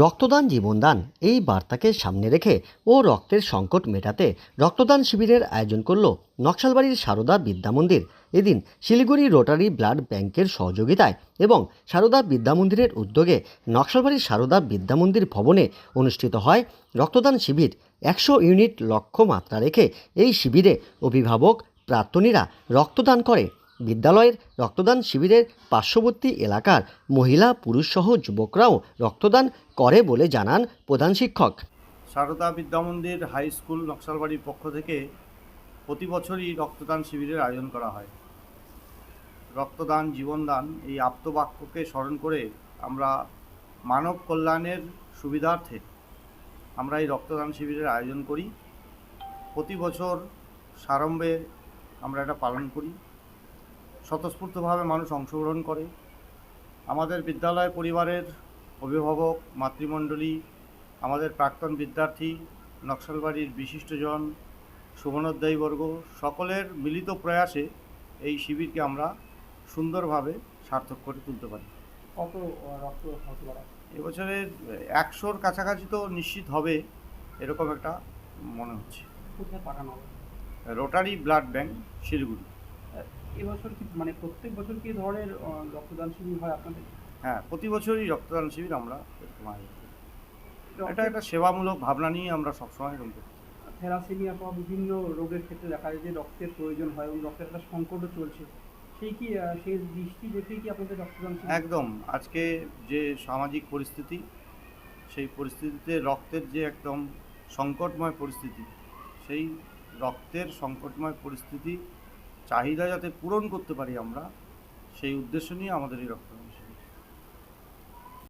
রক্তদান জীবনদান এই বার্তাকে সামনে রেখে ও রক্তের সংকট মেটাতে রক্তদান শিবিরের আয়োজন করল নকশালবাড়ির সারদা বিদ্যামন্দির। এদিন শিলিগুড়ি রোটারি ব্লাড ব্যাংকের সহযোগিতায় এবং সারদা বিদ্যামন্দিরের উদ্যোগে নকশালবাড়ির সারদা বিদ্যামন্দির ভবনে অনুষ্ঠিত হয় রক্তদান শিবির। 100 ইউনিট লক্ষ্যমাত্রা রেখে এই শিবিরে অভিভাবক প্রাক্তনীরা রক্তদান করে। বিদ্যালয়ের রক্তদান শিবিরের পার্শ্ববর্তী এলাকার মহিলা পুরুষসহ যুবকরাও রক্তদান করে বলে জানান প্রধান শিক্ষক। সারদা বিদ্যামন্দির হাই স্কুল নকশালবাড়ির পক্ষ থেকে প্রতি বছরই রক্তদান শিবিরের আয়োজন করা হয়। রক্তদান জীবনদান এই আপ্তবাক্যকে স্মরণ করে আমরা মানব কল্যাণের সুবিধার্থে আমরা এই রক্তদান শিবিরের আয়োজন করি। প্রতি বছর সাড়ম্বরে আমরা এটা পালন করি। স্বতঃস্ফূর্তভাবে মানুষ অংশগ্রহণ করে। আমাদের বিদ্যালয় পরিবারের অভিভাবক, মাতৃমণ্ডলী, আমাদের প্রাক্তন বিদ্যার্থী, নকশালবাড়ির বিশিষ্টজন, শুভনোদ্যায়ীবর্গ সকলের মিলিত প্রয়াসে এই শিবিরকে আমরা সুন্দরভাবে সার্থক করে তুলতে পারি। কত রক্ত হতে পারে এবছরের 100-র কাছাকাছি তো নিশ্চিত হবে, এরকম একটা মনে হচ্ছে। কোথায় পাঠানো হবে? Rotary blood bank, Siliguri. এবছর কি মানে প্রত্যেক বছর কি ধরনের রক্তদান শিবির হয় আপনাদের? হ্যাঁ, প্রতি বছরই রক্তদান শিবির আমরা এরকম আয়োজন করি। এটা একটা সেবামূলক ভাবনা নিয়ে আমরা সবসময় এরকম করি। থ্যালাসেমিয়া সহ বিভিন্ন রোগের ক্ষেত্রে দেখা যায় যে রক্তের প্রয়োজন হয় এবং রক্তের একটা সংকটও চলছে, সেই দৃষ্টি রেখেই কি আপনাদের রক্তদান শিবির? একদম। আজকে যে সামাজিক পরিস্থিতি, সেই পরিস্থিতিতে রক্তের যে একদম সংকটময় পরিস্থিতি, সেই রক্তের সংকটময় পরিস্থিতি চাহিদা যাতে পূরণ করতে পারি আমরা, সেই উদ্দেশ্য নিয়ে আমাদের এই রক্তদান।